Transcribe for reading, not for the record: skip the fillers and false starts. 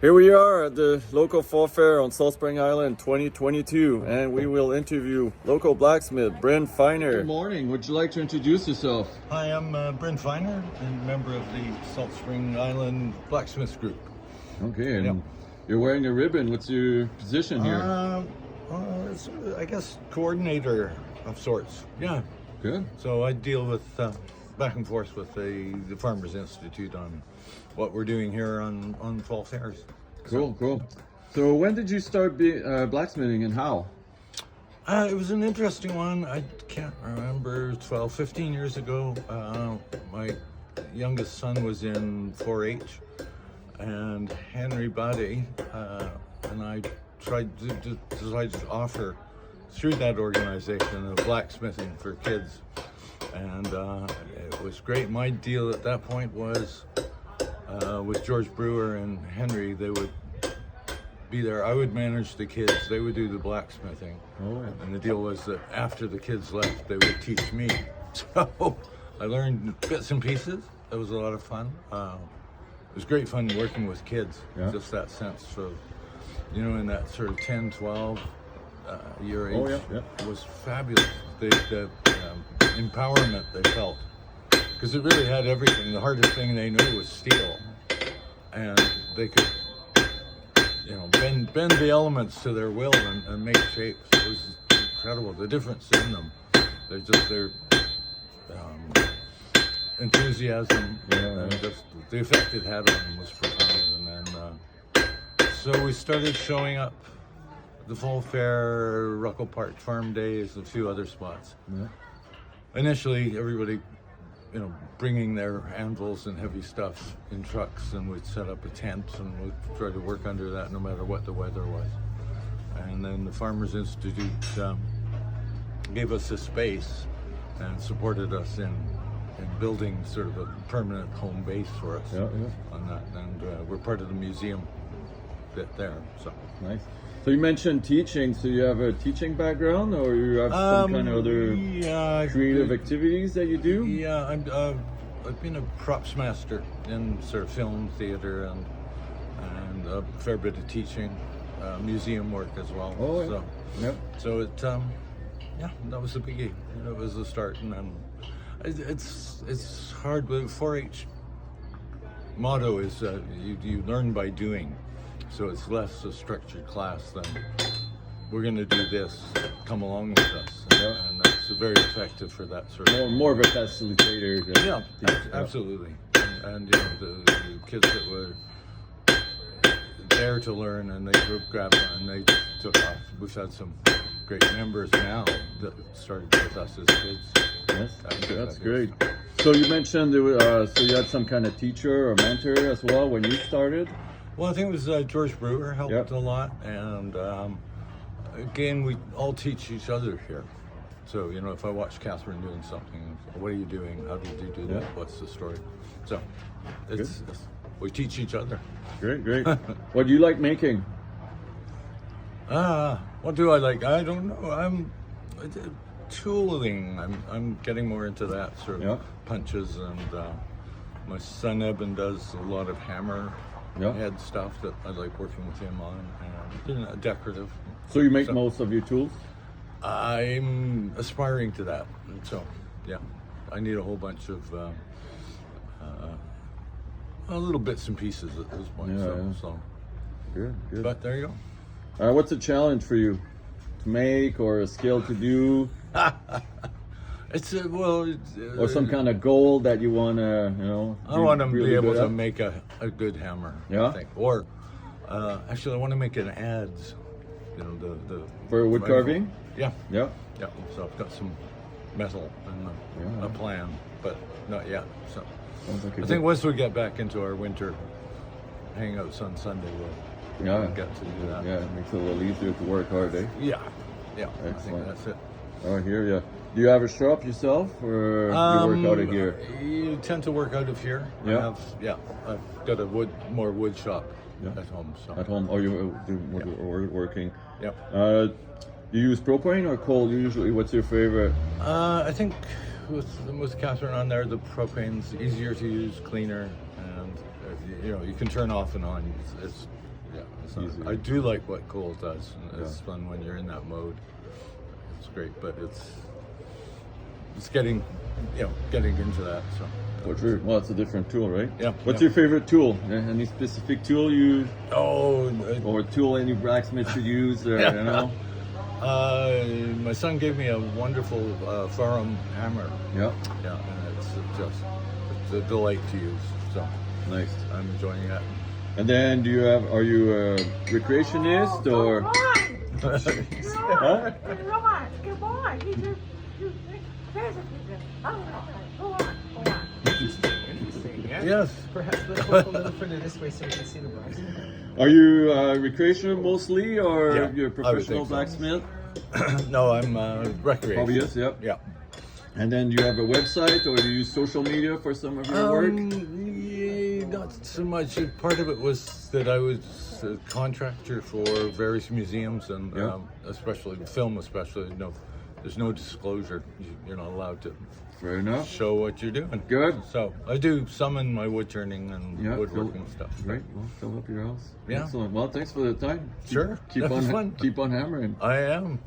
Here we are at the local fall fair on Salt Spring Island 2022, and we will interview local blacksmith Bryn Finer. Good morning. Would you like to introduce yourself? Hi, I'm Bryn Finer, and member of the Salt Spring Island Blacksmith Group. Okay, and you're wearing a ribbon. What's your position here? It's, I guess, coordinator of sorts. Yeah. Good. So I deal with back and forth with the Farmers Institute on what we're doing here on fall fairs. Cool. So when did you start blacksmithing and how? It was an interesting one. I can't remember, 12, 15 years ago. My youngest son was in 4-H, and Henry Bade and I decided to offer through that organization of blacksmithing for kids, and it was great. My deal at that point was with George Brewer and Henry. They would be there. I would manage the kids. They would do the blacksmithing. Oh, yeah. And the deal was that after the kids left, they would teach me. So I learned bits and pieces. It was a lot of fun. It was great fun working with kids. Yeah. Just that sense of, in that sort of 10, 12 year age. It was fabulous. The empowerment they felt. Because it really had everything. The hardest thing they knew was steel. And they could, bend the elements to their will and make shapes. It was incredible. The difference in them. Their enthusiasm and just the effect it had on them was profound. And then, so we started showing up at the Fall Fair, Ruckle Park Farm Days, a few other spots. Yeah. Initially, everybody, bringing their anvils and heavy stuff in trucks, and we'd set up a tent and we'd try to work under that no matter what the weather was. And then the Farmers Institute gave us a space and supported us in building sort of a permanent home base for us on that. And we're part of the museum bit there. So nice. So you mentioned teaching. So you have a teaching background, or you have some kind of other creative activities that you do? Yeah, I've been a props master in sort of film, theater, and a fair bit of teaching, museum work as well. Oh, yeah. So, Yep. So it, that was the biggie. It was the start, and then it's hard. But 4-H motto is you learn by doing. So it's less a structured class than we're going to do this, come along with us. And that's very effective for that sort of... More of a facilitator. Yeah, absolutely. And the kids that were there to learn, and they grabbed on and they took off. We've had some great members now that started with us as kids. Yes, that's great. So you mentioned so you had some kind of teacher or mentor as well when you started? Well, I think it was George Brewer helped a lot, and again, we all teach each other here. So, if I watch Catherine doing something, what are you doing? How did you do that? What's the story? So, we teach each other. Great. What do you like making? What do I like? I don't know. Tooling. I'm getting more into that sort of punches, and my son Eben does a lot of hammer. Head stuff that I like working with him on, and decorative. So you make most of your tools? I'm aspiring to that, and so I need a whole bunch of little bits and pieces at this point. So good. But there you go. What's a challenge for you to make, or a skill to do? It's or some kind of goal that you want to, I want to be able to make a good hammer. Yeah. I think. Or actually, I want to make an adze. The for wood carving. Yeah. So I've got some metal and a plan, but not yet. So I think once we get back into our winter hangouts on Sunday, we'll get to do that. Yeah, it makes it a little easier to work hard, eh? Yeah. Excellent. I think that's it. Oh, here, Do you have a shop yourself, or you work out of here? You tend to work out of here. Yeah. I've got a more wood shop at home. So. At home? Oh, you do working? Yep. You use propane or coal usually? What's your favorite? I think with Catherine on there, the propane's easier to use, cleaner, and you can turn off and on. It's Yeah, it's Easy. I do like what Cole does. And it's fun when you're in that mode. It's great, but it's getting into that. So. Well, it's a different tool, right? Yeah. What's your favorite tool? Any specific tool or tool any blacksmith should use? Or, you know? My son gave me a wonderful Ferrum hammer. Yeah. Yeah, and it's a delight to use. So Nice. I'm enjoying that. And then are you a recreationist or? Huh? Come on. Go on. Interesting. Yeah. Yes. Perhaps let's walk a little further this way so we can see the blacksmith. Are you recreational mostly, or Yeah, you're a professional I would think so. blacksmith? No, I'm recreation. Hobbyist, yep. Yeah. And then do you have a website, or do you use social media for some of your work? Yeah, not so much. Part of it was that I was a contractor for various museums and Yeah. especially film, no, there's no disclosure. You're not allowed to Fair enough. show what you're doing. Good. So I do some in my wood turning and Yeah, woodworking stuff. Great. Well, fill up your house. Yeah. Excellent. Well, thanks for the time. Sure. Keep That was on fun. keep on hammering. I am.